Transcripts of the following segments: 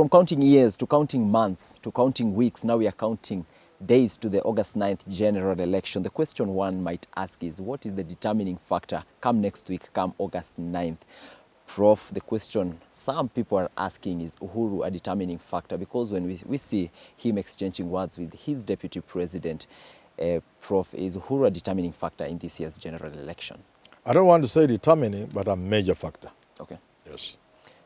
From counting years to counting months to counting weeks, now we are counting days to the August 9th general election. The question one might ask is, what is the determining factor come next week, come August 9th? Prof, the question some people are asking, is Uhuru a determining factor? Because when we see him exchanging words with his deputy president, Prof, is Uhuru a determining factor in this year's general election? I don't want to say determining, but a major factor. Okay. Yes.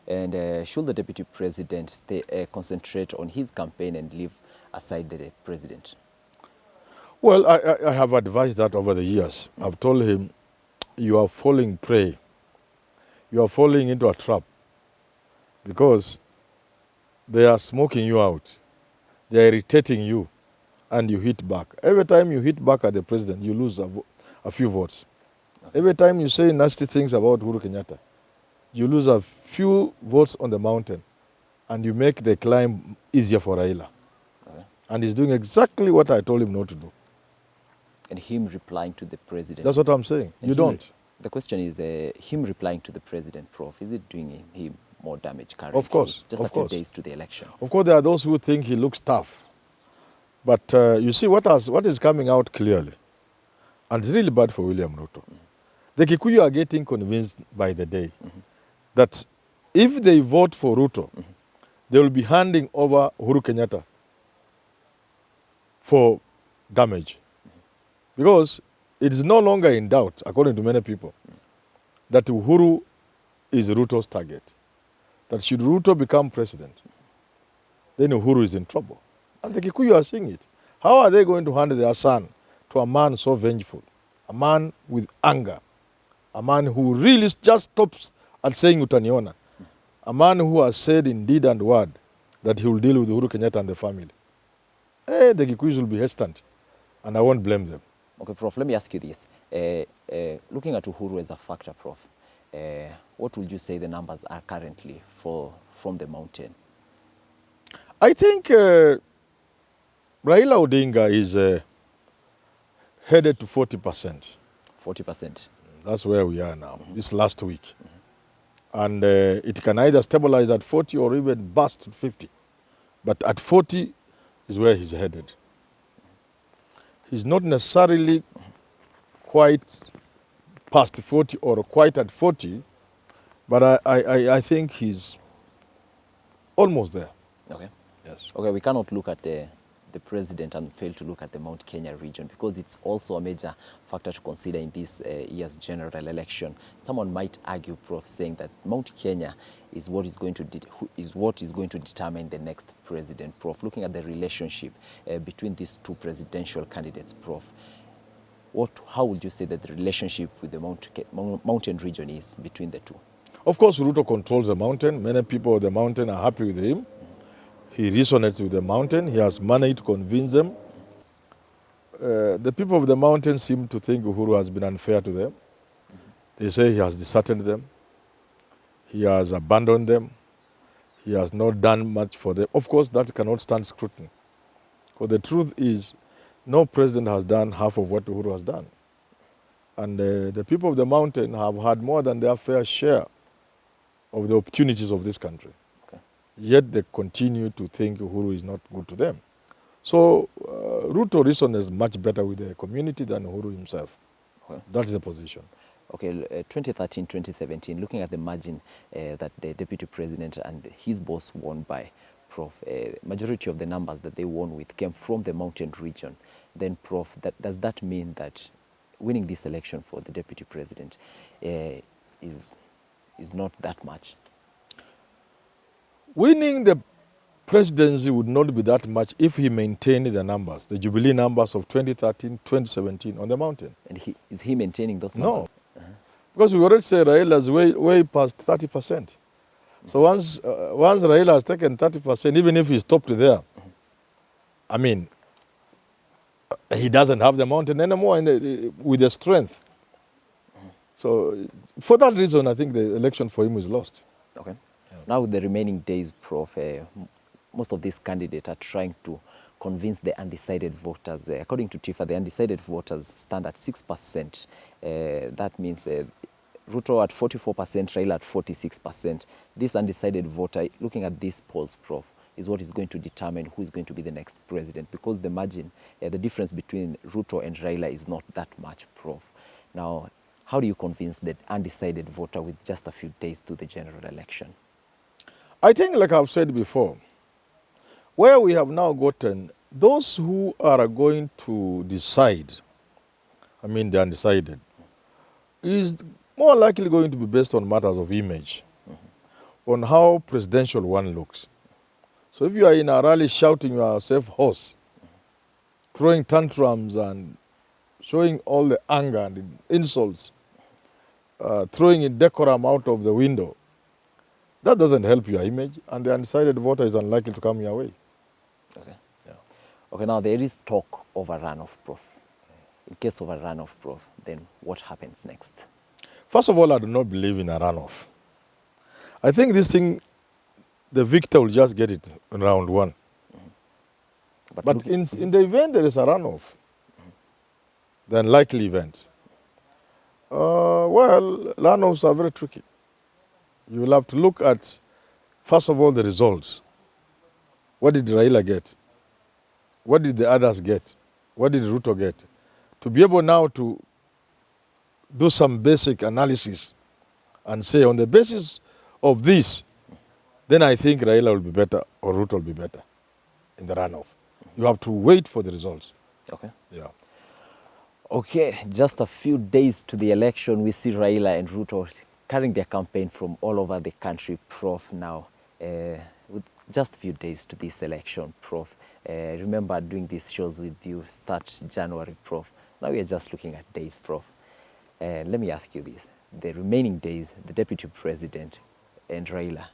And should the deputy president concentrate on his campaign and leave aside the president? Well, I have advised that over the years. I've told him, you are falling prey. You are falling into a trap because they are smoking you out. They are irritating you and you hit back. Every time you hit back at the president, you lose a few votes. Okay. Every time you say nasty things about Uhuru Kenyatta, you lose a few votes on the mountain and you make the climb easier for Raila. Okay. And he's doing exactly what I told him not to do. And him replying to the president. That's what I'm saying. And you don't. The question is, him replying to the president, Prof, is it doing him more damage currently? Of course. Just a few days to the election. Of course, there are those who think he looks tough. But you see what is coming out clearly, and it's really bad for William Ruto. Mm-hmm. The Kikuyu are getting convinced by the day that if they vote for Ruto, they will be handing over Uhuru Kenyatta for damage. Because it is no longer in doubt, according to many people, that Uhuru is Ruto's target. That should Ruto become president, then Uhuru is in trouble. And the Kikuyu are seeing it. How are they going to hand their son to a man so vengeful, a man with anger, a man who really just stops at saying utaniona, a man who has said in deed and word that he will deal with Uhuru Kenyatta and the family? The Kikuyus will be hesitant, and I won't blame them. Okay, Prof, let me ask you this. Looking at Uhuru as a factor, Prof, what would you say the numbers are currently from the mountain? I think Raila Odinga is headed to 40%. 40%? That's where we are now, this last week. And it can either stabilize at 40 or even bust to 50. But at 40 is where he's headed. He's not necessarily quite past 40 or quite at 40, but I think he's almost there. Okay. Yes. Okay, we cannot look at the president and fail to look at the Mount Kenya region, because it's also a major factor to consider in this year's general election. Someone might argue, Prof, saying that Mount Kenya is what is going to determine the next president. Prof, looking at the relationship between these two presidential candidates, Prof, how would you say that the relationship with the mountain region is between the two? Of course, Ruto controls the mountain. Many people of the mountain are happy with him. He resonates with the mountain. He has money to convince them. The people of the mountain seem to think Uhuru has been unfair to them. They say he has deserted them. He has abandoned them. He has not done much for them. Of course, that cannot stand scrutiny. Because the truth is, no president has done half of what Uhuru has done. And the people of the mountain have had more than their fair share of the opportunities of this country. Okay. Yet they continue to think Uhuru is not good to them. So Ruto resonates much better with the community than Uhuru himself. Okay. That's the position. Okay, 2013, 2017, looking at the margin that the deputy president and his boss won by, Prof, majority of the numbers that they won with came from the mountain region. Then, Prof, does that mean that winning this election for the deputy president is not that much? Winning the presidency would not be that much if he maintained the numbers, the Jubilee numbers of 2013, 2017 on the mountain. And is he maintaining those numbers? No. Because we already say Raila is way past 30%. So once Raila has taken 30%, even if he stopped there, I mean, he doesn't have the mountain anymore with the strength. So for that reason, I think the election for him is lost. Okay. Yeah. Now with the remaining days, Prof, most of these candidates are trying to convince the undecided voters. According to TIFA, the undecided voters stand at 6%. That means Ruto at 44%, Raila at 46%. This undecided voter, looking at these polls, Prof, is what is going to determine who is going to be the next president, because the margin, the difference between Ruto and Raila is not that much, Prof. Now, how do you convince the undecided voter with just a few days to the general election? I think, like I've said before, where we have now gotten those who are going to decide, I mean the undecided, is more likely going to be based on matters of image, on how presidential one looks. So if you are in a rally shouting yourself hoarse, throwing tantrums and showing all the anger and the insults, throwing indecorum out of the window, that doesn't help your image, and the undecided voter is unlikely to come your way. Okay. Yeah. Okay, now there is talk of a runoff, Prof. In case of a runoff, Prof, then what happens next? First of all, I do not believe in a runoff. I think this thing, the victor will just get it in round one. But in the event there is a runoff, the unlikely event, well, runoffs are very tricky. You will have to look at, first of all, the results. What did Raila get? What did the others get? What did Ruto get? To be able now to do some basic analysis and say, on the basis of this, then I think Raila will be better or Ruto will be better in the runoff. You have to wait for the results. Okay. Yeah. Okay, just a few days to the election, we see Raila and Ruto carrying their campaign from all over the country, Prof. Now, with just a few days to this election, Prof. Remember doing these shows with you start January, Prof. Now we are just looking at days, Prof. Let me ask you this. The remaining days, the Deputy President and Raila,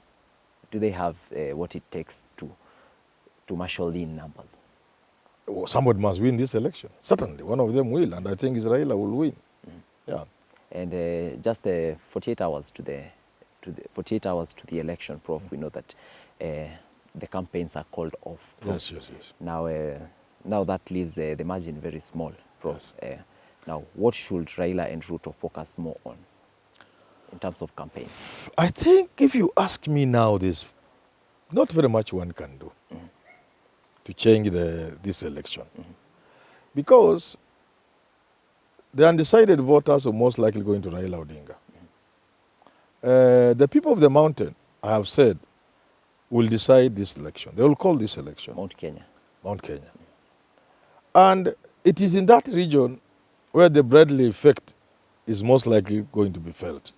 do they have what it takes to marshal in numbers? Well, somebody must win this election. Certainly, one of them will, and I think Raila will win. Yeah. And just 48 hours to the election, Prof. We know that the campaigns are called off. Prof. Yes. Now that leaves the margin very small, Prof. Yes. Now, what should Raila and Ruto focus more on in terms of campaigns? I think if you ask me now, there's not very much one can do to change this election. Because the undecided voters are most likely going to Raila Odinga. The people of the mountain, I have said, will decide this election. They will call this election Mount Kenya. Mount Kenya. And it is in that region where the Bradley effect is most likely going to be felt.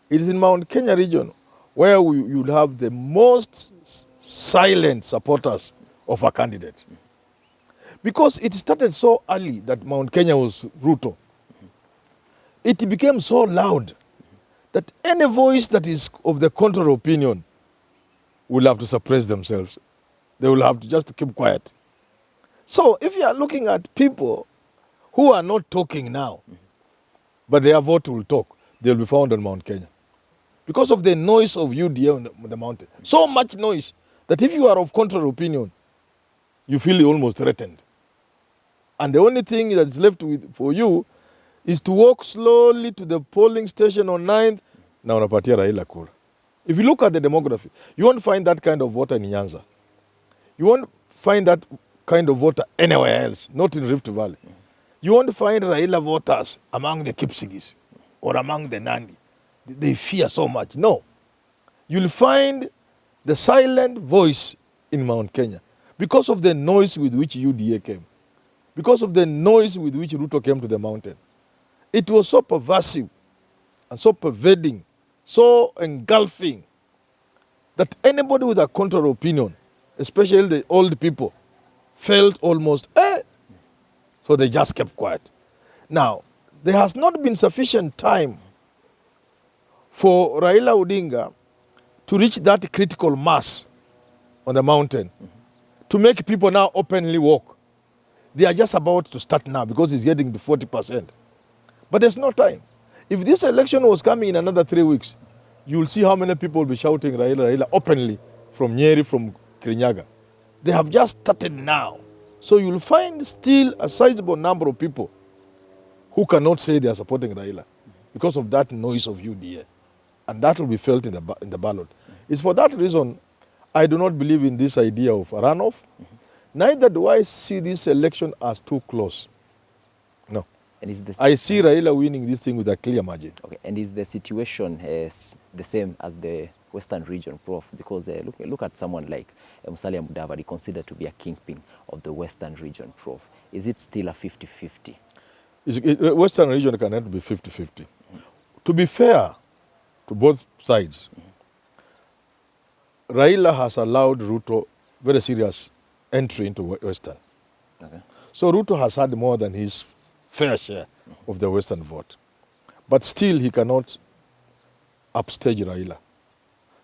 It is in Mount Kenya region where you'll have the most silent supporters of a candidate. Because it started so early that Mount Kenya was Ruto. It became so loud that any voice that is of the contrary opinion will have to suppress themselves. They will have to just keep quiet. So if you are looking at people who are not talking now, but their vote will talk, they'll be found on Mount Kenya. Because of the noise of UDA on the mountain. So much noise that if you are of contrary opinion, you feel almost threatened. And the only thing that is left for you is to walk slowly to the polling station on 9th. Now unapatia Raila kura. If you look at the demography, you won't find that kind of voter in Nyanza. You won't find that kind of voter anywhere else, not in Rift Valley. You won't find Raila voters among the Kipsigis or among the Nandi. They fear so much. No. You'll find the silent voice in Mount Kenya because of the noise with which UDA came, because of the noise with which Ruto came to the mountain. It was so pervasive and so pervading, so engulfing, that anybody with a contrary opinion, especially the old people, felt almost, So they just kept quiet. Now, there has not been sufficient time for Raila Odinga to reach that critical mass on the mountain, to make people now openly walk. They are just about to start now because he's getting to 40%. But there's no time. If this election was coming in another 3 weeks, you'll see how many people will be shouting Raila, Raila openly from Nyeri, from Kirinyaga. They have just started now. So you'll find still a sizable number of people who cannot say they are supporting Raila. because of that noise of UDA. And that will be felt in the ballot. It's for that reason I do not believe in this idea of a runoff. Neither do I see this election as too close. No. And is this, I see Raila winning this thing with a clear margin. okay, and is the situation the same as the Western region, Prof? Because look at someone like Musalia Mudavadi, considered to be a kingpin of the Western region, Prof. Is it still a 50-50? Western region cannot be 50-50. To be fair to both sides, Raila has allowed Ruto very serious entry into Western. Okay. So Ruto has had more than his fair share of the Western vote. But still he cannot upstage Raila.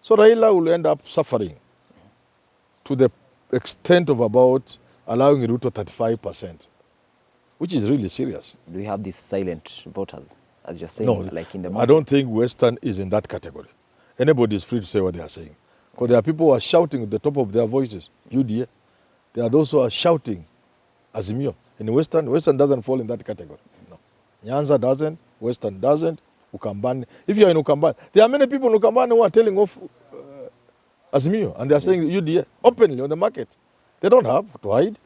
So Raila will end up suffering to the extent of about allowing Ruto 35%, which is really serious. Do we have these silent voters, as you're saying, No, like in the I mountain? don't think Western is in that category. Anybody is free to say what they are saying. Because there are people who are shouting at the top of their voices, UDA. There are those who are shouting, Azimio. In Western doesn't fall in that category. No. Nyanza doesn't, Western doesn't, Ukambani. If you are in Ukambani, there are many people in Ukambani who are telling off Azimio, and they are saying UDA openly on the market. They don't have to hide.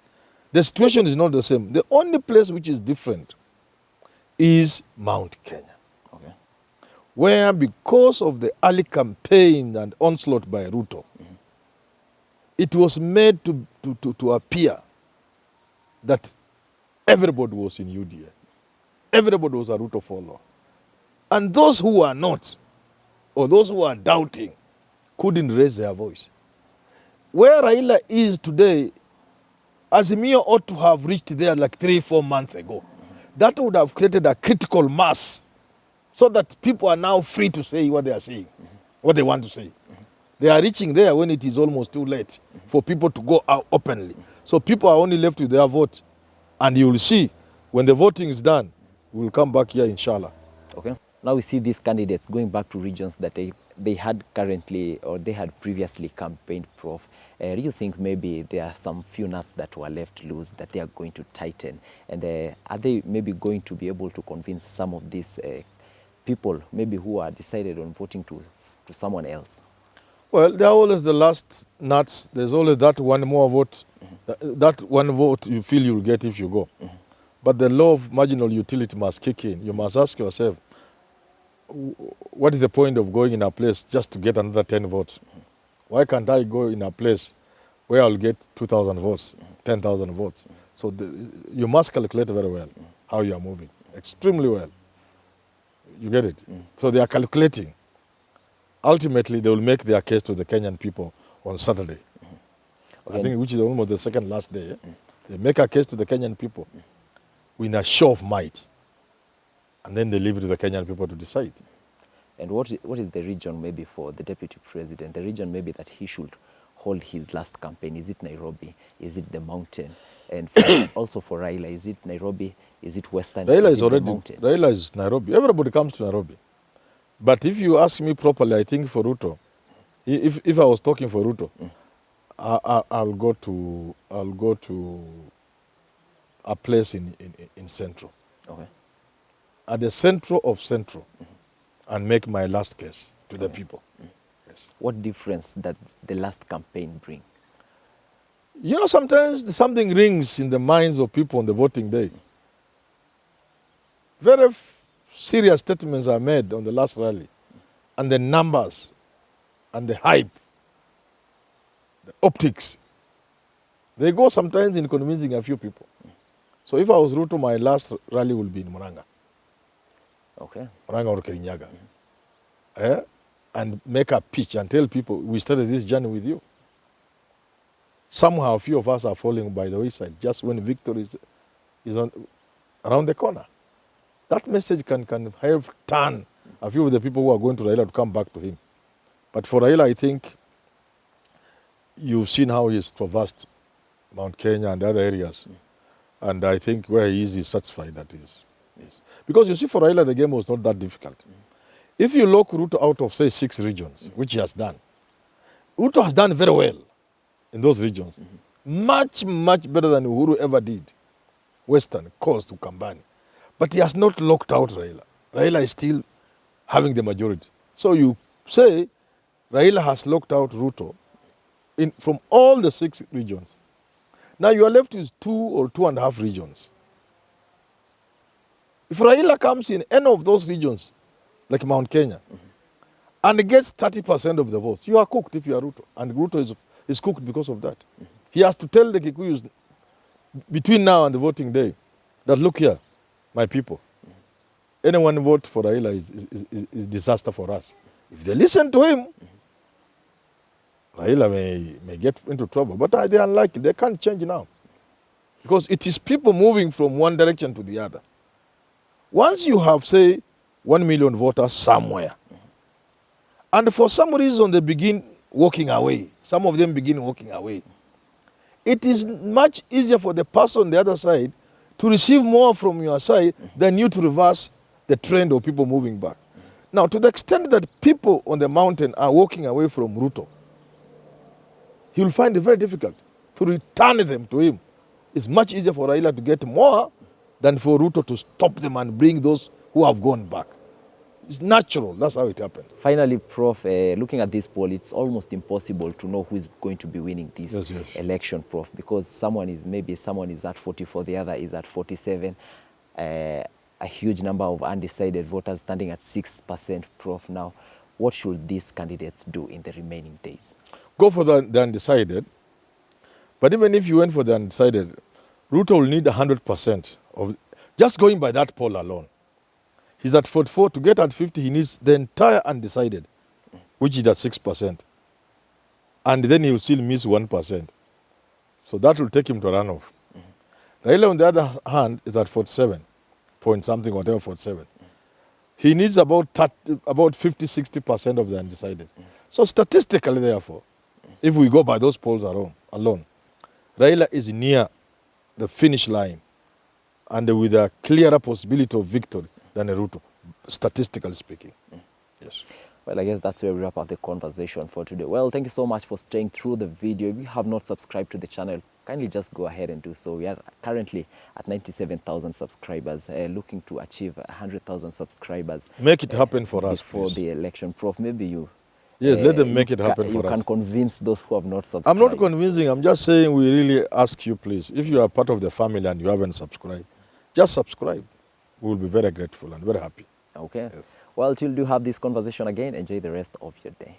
The situation is not the same. The only place which is different is Mount Kenya, Okay. where because of the early campaign and onslaught by Ruto, it was made to appear that everybody was in UDA. Everybody was a Ruto follower. And those who are not, or those who are doubting, couldn't raise their voice. Where Raila is today, Azimio ought to have reached there like 3-4 months ago. That would have created a critical mass so that people are now free to say what they are saying, what they want to say. They are reaching there when it is almost too late for people to go out openly. So people are only left with their vote. And you will see, when the voting is done, we will come back here, inshallah. Okay. Now we see these candidates going back to regions that they had currently, or they had previously campaigned, Prof. Do you think maybe there are some few nuts that were left loose that they are going to tighten? And are they maybe going to be able to convince some of these people, maybe who are decided on voting to someone else? Well, there are always the last nuts. There's always that one more vote. That one vote you feel you'll get if you go. But the law of marginal utility must kick in. You must ask yourself, what is the point of going in a place just to get another 10 votes? Why can't I go in a place where I'll get 2,000 votes, 10,000 votes? So you must calculate very well how you are moving, extremely well. You get it? So they are calculating. Ultimately, they will make their case to the Kenyan people on Saturday. Okay. I think which is almost the second last day. They make a case to the Kenyan people with a show of might. And then they leave it to the Kenyan people to decide. And what is the region maybe for the deputy president? The region maybe that he should hold his last campaign? Is it Nairobi? Is it the mountain? And also for Raila, is it Nairobi? Is it Western? Raila is is already, Raila is Nairobi. Everybody comes to Nairobi. But if you ask me properly, I think for Ruto, if I was talking for Ruto, I'll go to a place in Central. Okay. At the central of Central, and make my last case to the people. Yes. What difference does the last campaign bring? You know, sometimes something rings in the minds of people on the voting day. Very serious statements are made on the last rally, and the numbers, and the hype, the optics, they go sometimes in convincing a few people. So if I was Ruto, my last rally will be in Muranga. Okay. Muranga or Kirinyaga. And make a pitch and tell people, we started this journey with you. Somehow a few of us are falling by the wayside just when victory is around the corner. That message can help turn a few of the people who are going to Raila to come back to him. But for Raila, I think you've seen how he's traversed Mount Kenya and the other areas. And I think where he is, he's satisfied that he is. Because you see, for Raila, the game was not that difficult. If you lock Ruto out of, say, 6 regions, which he has done, Ruto has done very well in those regions. Much, much better than Uhuru ever did. Western, Coast, Ukambani. But he has not locked out Raila. Raila is still having the majority. So you say Raila has locked out Ruto from all the 6 regions. Now you are left with 2 or 2.5 regions. If Raila comes in any of those regions, like Mount Kenya, and gets 30% of the votes, you are cooked if you are Ruto. And Ruto is cooked because of that. He has to tell the Kikuyus between now and the voting day that, look here, my people, anyone vote for Raila is disaster for us. If they listen to him, Raila may get into trouble. But they are unlikely. They can't change now. Because it is people moving from one direction to the other. Once you have, say, 1 million voters somewhere, and for some reason they begin walking away, some of them begin walking away, it is much easier for the person on the other side to receive more from your side than you to reverse the trend of people moving back. Now, to the extent that people on the mountain are walking away from Ruto, he will find it very difficult to return them to him. It's much easier for Raila to get more than for Ruto to stop them and bring those who have gone back. It's natural. That's how it happened. Finally, Prof, looking at this poll, it's almost impossible to know who is going to be winning this election, Prof, because someone is at 44, the other is at 47. A huge number of undecided voters standing at 6%, Prof. Now, what should these candidates do in the remaining days? Go for the undecided. But even if you went for the undecided, Ruto will need 100% of, just going by that poll alone. He's at 44. To get at 50, he needs the entire undecided, which is at 6%. And then he will still miss 1%. So that will take him to a runoff. Raila, on the other hand, is at 47 point something, whatever, 47. He needs about 50-60% of the undecided. So statistically, therefore, if we go by those polls alone, Raila is near the finish line and with a clearer possibility of victory than a Ruto, statistically speaking. Yes. Well, I guess that's where we wrap up the conversation for today. Well, thank you so much for staying through the video. If you have not subscribed to the channel, kindly just go ahead and do so. We are currently at 97,000 subscribers, looking to achieve 100,000 subscribers. Make it happen for us, before please. The election. Prof, maybe you... Yes, let them make it happen for us. You can convince those who have not subscribed. I'm not convincing. I'm just saying we really ask you, please, if you are part of the family and you haven't subscribed, just subscribe. We will be very grateful and very happy. Okay. Yes. Well, till you have this conversation again, enjoy the rest of your day.